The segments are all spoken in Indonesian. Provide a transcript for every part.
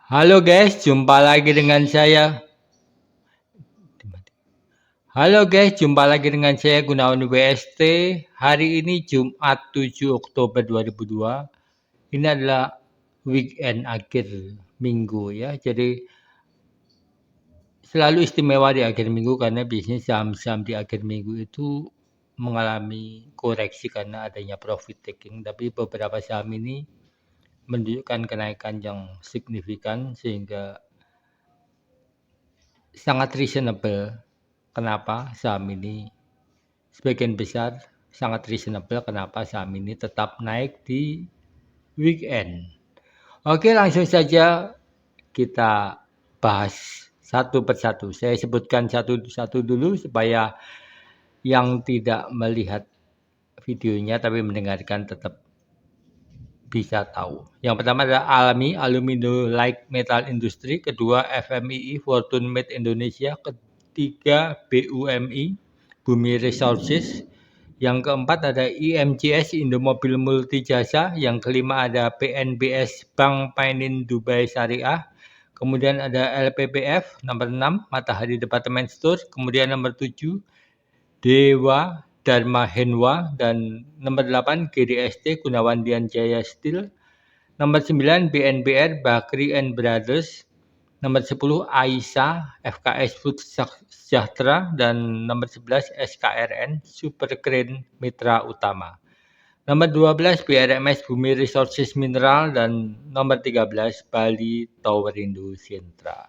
Halo guys, jumpa lagi dengan saya. Halo guys, jumpa lagi dengan saya Gunawan WST. Hari ini Jumat 7 Oktober 2002. Ini adalah weekend akhir minggu ya. Jadi selalu istimewa di akhir minggu karena biasanya saham-saham di akhir minggu itu mengalami koreksi karena adanya profit taking. Tapi beberapa saham ini menunjukkan kenaikan yang signifikan sehingga sangat reasonable. Kenapa saham ini sebagian besar sangat reasonable kenapa saham ini tetap naik di weekend. Oke, langsung saja kita bahas satu persatu. Saya sebutkan satu-satu dulu supaya yang tidak melihat videonya tapi mendengarkan tetap bisa tahu. Yang pertama adalah Alami, Aluminium Light Metal Industry. Kedua FMII, Fortune Made Indonesia. Ketiga BUMI, Bumi Resources. Yang keempat ada IMJS, Indomobil Multijasa. Yang kelima ada PNBS, Bank Panin Dubai Syariah. Kemudian ada LPPF, nomor 6, Matahari Department Store. Kemudian nomor 7, Dewa Dharma Henwa. Dan nomor 8, GDST, Gunawan Dian Jaya Steel. Nomor 9, BNBR, Bakri and Brothers. Nomor 10, Aisyah, FKS Food Sejahtera. Dan nomor 11, SKRN, Super Crane Mitra Utama. Nomor 12, BRMS Bumi Resources Mineral. Dan nomor 13, Bali Towerindo Sentra.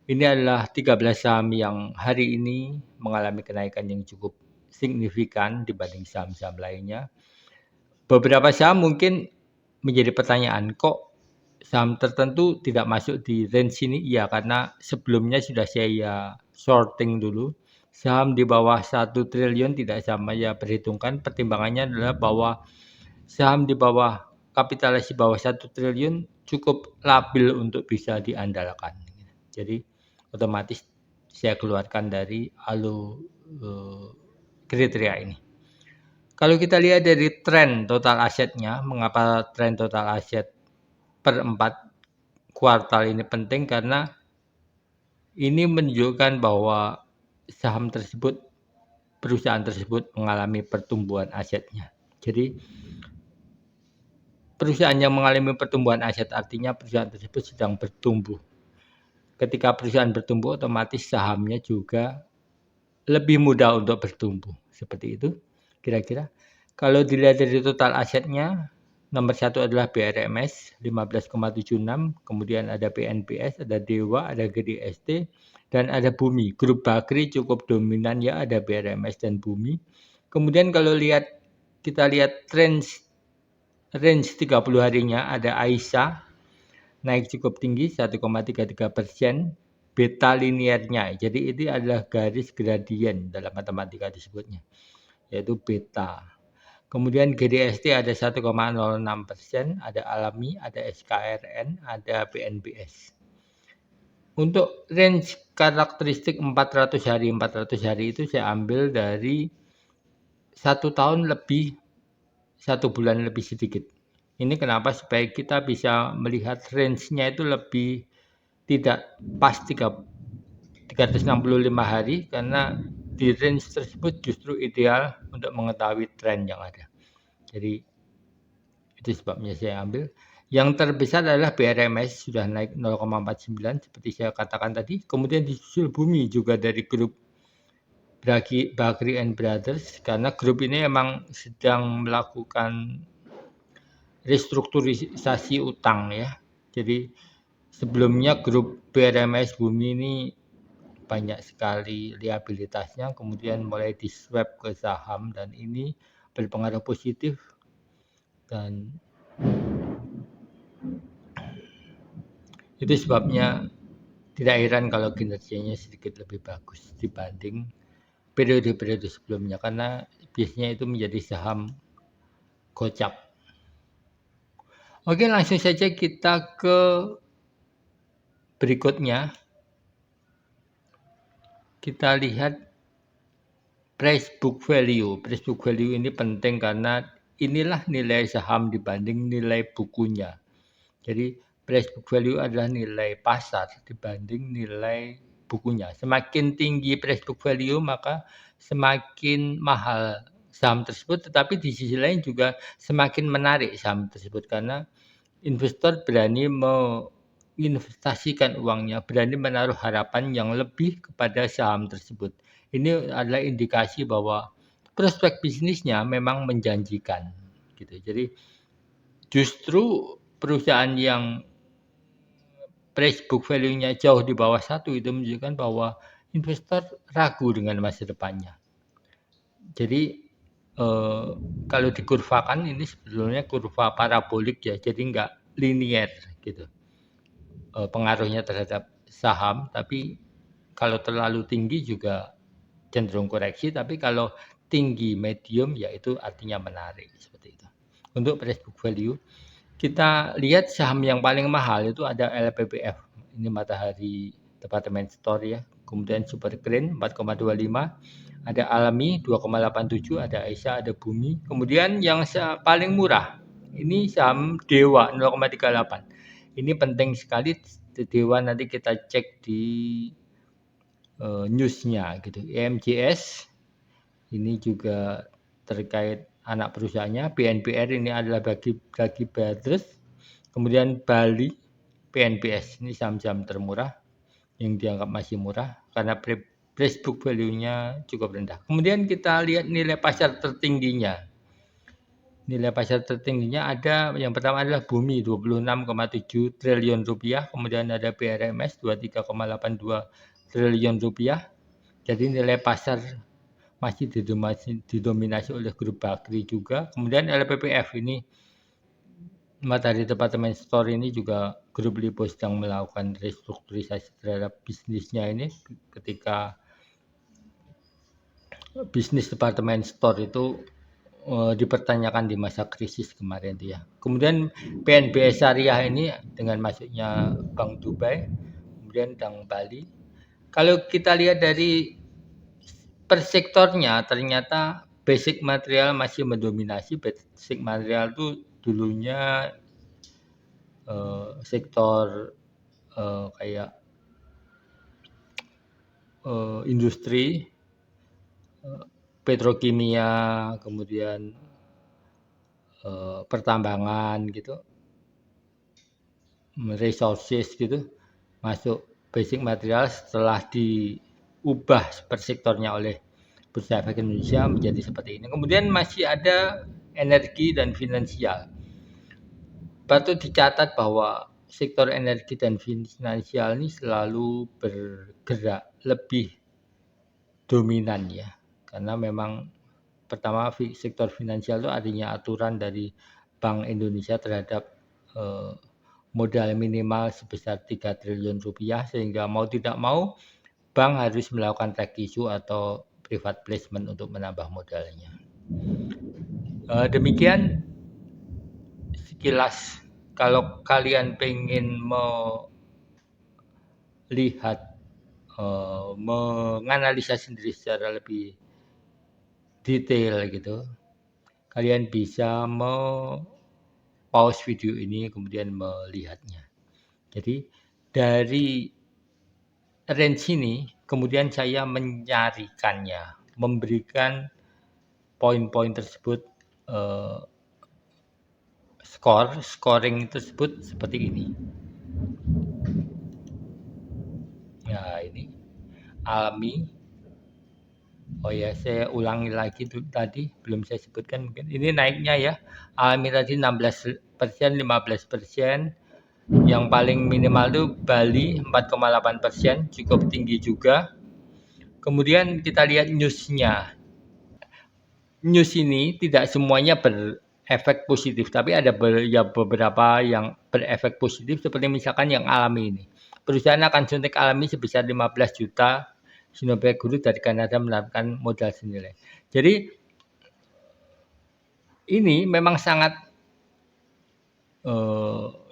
Ini adalah 13 saham yang hari ini mengalami kenaikan yang cukup signifikan dibanding saham-saham lainnya. Beberapa saham mungkin menjadi pertanyaan, kok saham tertentu tidak masuk di range ini? Ya, karena sebelumnya sudah saya sorting dulu. Saham di bawah 1 triliun tidak saya perhitungkan. Pertimbangannya adalah bahwa saham di bawah kapitalisasi bawah 1 triliun cukup labil untuk bisa diandalkan. Jadi otomatis saya keluarkan dari kriteria ini. Kalau kita lihat dari tren total asetnya, mengapa tren total aset per 4 kuartal ini penting? Karena ini menunjukkan bahwa saham tersebut, perusahaan tersebut mengalami pertumbuhan asetnya. Jadi perusahaan yang mengalami pertumbuhan aset artinya perusahaan tersebut sedang bertumbuh. Ketika perusahaan bertumbuh, otomatis sahamnya juga lebih mudah untuk bertumbuh. Seperti itu kira-kira. Kalau dilihat dari total asetnya, nomor 1 adalah BRMS 15,76, kemudian ada PNBS, ada Dewa, ada GDST, dan ada Bumi. Grup Bakri cukup dominan ya, ada BRMS dan Bumi. Kemudian kalau kita lihat range 30 harinya, ada Aisyah naik cukup tinggi 1,33%. Beta linearnya, jadi ini adalah garis gradien dalam matematika disebutnya, yaitu beta. Kemudian GDST ada 1,06%, ada Alami, ada SKRN, ada PNBS. Untuk range karakteristik 400 hari itu saya ambil dari 1 tahun lebih, 1 bulan lebih sedikit. Ini kenapa? Supaya kita bisa melihat range-nya itu lebih tidak pas 365 hari, karena di range tersebut justru ideal untuk mengetahui tren yang ada. Jadi itu sebabnya saya ambil. Yang terbesar adalah BRMS, sudah naik 0,49 seperti saya katakan tadi. Kemudian disusul Bumi juga dari grup Bakri and Brothers, karena grup ini memang sedang melakukan restrukturisasi utang ya. Jadi sebelumnya grup BRMS Bumi ini banyak sekali liabilitasnya, kemudian mulai di-swap ke saham dan ini berpengaruh positif, dan itu sebabnya tidak heran kalau kinerjanya sedikit lebih bagus dibanding periode-periode sebelumnya, karena biasanya itu menjadi saham gocap. Oke, langsung saja kita ke berikutnya. Kita lihat price book value. Price book value ini penting karena inilah nilai saham dibanding nilai bukunya. Jadi price book value adalah nilai pasar dibanding nilai bukunya. Semakin tinggi price book value, maka semakin mahal saham tersebut, tetapi di sisi lain juga semakin menarik saham tersebut karena investor berani menginvestasikan uangnya, berani menaruh harapan yang lebih kepada saham tersebut. Ini adalah indikasi bahwa prospek bisnisnya memang menjanjikan, gitu. Jadi justru perusahaan yang price book value-nya jauh di bawah 1 itu menunjukkan bahwa investor ragu dengan masa depannya. Jadi, kalau dikurvakan ini sebetulnya kurva parabolik ya, jadi nggak linier gitu, pengaruhnya terhadap saham, tapi kalau terlalu tinggi juga cenderung koreksi, tapi kalau tinggi medium ya itu artinya menarik, seperti itu. Untuk price book value, kita lihat saham yang paling mahal itu ada LPPF, ini Matahari Department Store ya, kemudian Supergreen 4,25, ada Alami 2,87, ada Aisyah, ada Bumi, kemudian yang paling murah ini saham Dewa 0,38. Ini penting sekali Dewa, nanti kita cek di newsnya gitu. EMJS ini juga terkait anak perusahaannya. BNPR ini adalah bagi Brothers. Kemudian Bali PNBS ini saham-saham termurah yang dianggap masih murah karena price book value-nya cukup rendah. Kemudian kita lihat nilai pasar tertingginya. Nilai pasar tertingginya ada, yang pertama adalah Bumi 26,7 triliun rupiah, kemudian ada BRMS 23,82 triliun rupiah. Jadi nilai pasar masih didominasi oleh grup Bakri juga. Kemudian LPPF ini Matahari Department Store ini juga grup Lipo sedang melakukan restrukturisasi terhadap bisnisnya ini ketika bisnis departemen store itu dipertanyakan di masa krisis kemarin itu ya. Kemudian PNBS Syariah ini dengan masuknya Bank Dubai, kemudian Bank Bali. Kalau kita lihat dari per sektornya ternyata basic material masih mendominasi. Basic material itu dulunya sektor kayak industri, petrokimia, kemudian pertambangan gitu, resources gitu, masuk basic material setelah diubah per sektornya oleh Bursa Efek Indonesia menjadi seperti ini. Kemudian masih ada energi dan finansial. Patut dicatat bahwa sektor energi dan finansial ini selalu bergerak lebih dominan ya, karena memang pertama sektor finansial itu artinya aturan dari Bank Indonesia terhadap modal minimal sebesar 3 triliun rupiah, sehingga mau tidak mau bank harus melakukan tag issue atau private placement untuk menambah modalnya. Demikian sekilas. Kalau kalian pengen melihat menganalisa sendiri secara lebih detail gitu, kalian bisa pause video ini kemudian melihatnya. Jadi dari range ini kemudian saya menyarikannya, memberikan poin-poin tersebut scoring tersebut seperti ini. Nah ini Alami. Oh ya, saya ulangi lagi tadi belum saya sebutkan mungkin. Ini naiknya ya. Alami tadi 16%, 15%. Yang paling minimal itu Bali 4,8%, cukup tinggi juga. Kemudian kita lihat newsnya. News ini tidak semuanya berefek positif, tapi ada beberapa yang berefek positif seperti misalkan yang Alami ini. Perusahaan akan suntik Alami sebesar 15 juta Sinovac Guru dari Kanada menerapkan modal senilai. Jadi ini memang sangat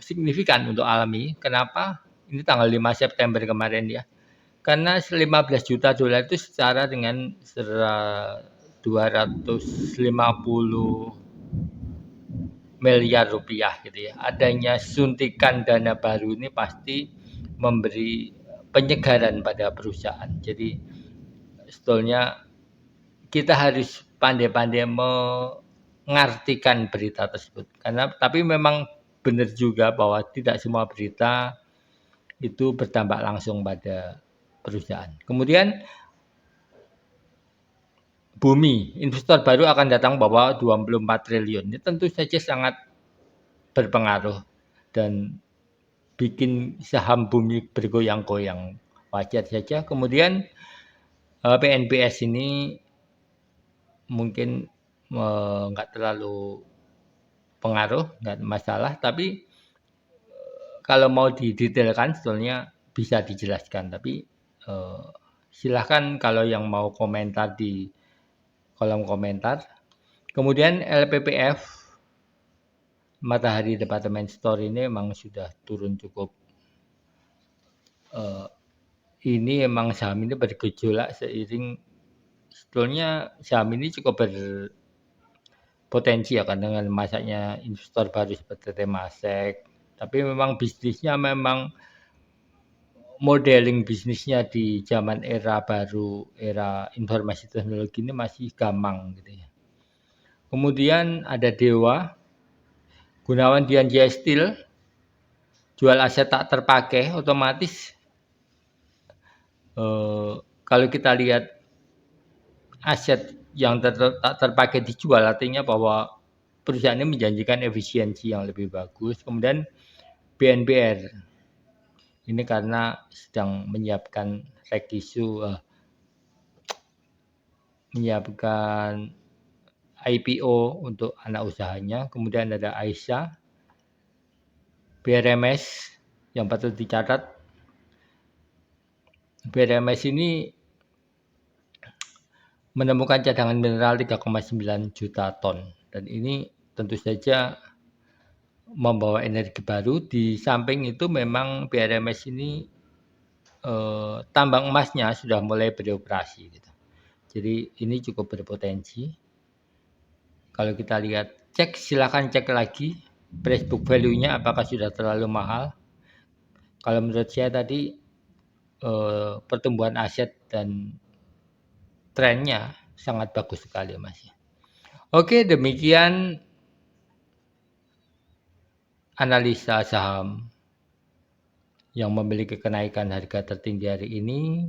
signifikan untuk Alami. Kenapa? Ini tanggal 5 September kemarin ya. Karena 15 juta dolar itu secara dengan 250 miliar rupiah gitu ya. Adanya suntikan dana baru ini pasti memberi penyegaran pada perusahaan. Jadi sebetulnya kita harus pandai-pandai mengartikan berita tersebut. Karena tapi memang benar juga bahwa tidak semua berita itu berdampak langsung pada perusahaan. Kemudian bumi, investor baru akan datang bawa 24 triliun. Ini tentu saja sangat berpengaruh dan bikin saham bumi bergoyang-goyang. Wajar saja. Kemudian PNBS ini mungkin nggak terlalu pengaruh, nggak masalah. Tapi kalau mau didetailkan sebetulnya bisa dijelaskan. Tapi silahkan kalau yang mau komentar di kolom komentar. Kemudian LPPF Matahari Department Store ini memang sudah turun cukup. Ini emang saham ini bergejolak seiring sebetulnya saham ini cukup berpotensi ya kan dengan masaknya investor baru seperti Temasek. Tapi memang bisnisnya memang modeling bisnisnya di zaman era baru, era informasi teknologi ini masih gamang gitu ya. Kemudian ada Dewa, Gunawan Dian Jaya Steel, jual aset tak terpakai otomatis kalau kita lihat aset yang tak terpakai dijual artinya bahwa perusahaan ini menjanjikan efisiensi yang lebih bagus. Kemudian BNBR ini karena sedang menyiapkan menyiapkan IPO untuk anak usahanya. Kemudian ada Aisyah, BRMS yang patut dicatat. BRMS ini menemukan cadangan mineral 3,9 juta ton dan ini tentu saja membawa energi baru. Di samping itu memang BRMS ini tambang emasnya sudah mulai beroperasi gitu. Jadi ini cukup berpotensi. Kalau kita lihat silakan cek lagi price book value-nya apakah sudah terlalu mahal. Kalau menurut saya tadi pertumbuhan aset dan trennya sangat bagus sekali Mas. Oke, demikian analisa saham yang memiliki kenaikan harga tertinggi hari ini.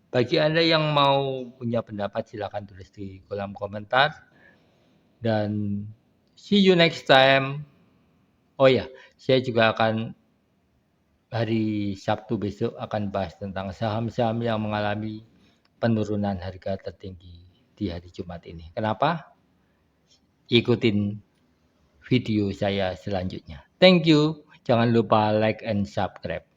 Bagi Anda yang mau punya pendapat silakan tulis di kolom komentar. Dan see you next time. Oh ya, saya juga akan hari Sabtu besok akan bahas tentang saham-saham yang mengalami penurunan harga tertinggi di hari Jumat ini. Kenapa? Ikutin video saya selanjutnya. Thank you. Jangan lupa like and subscribe.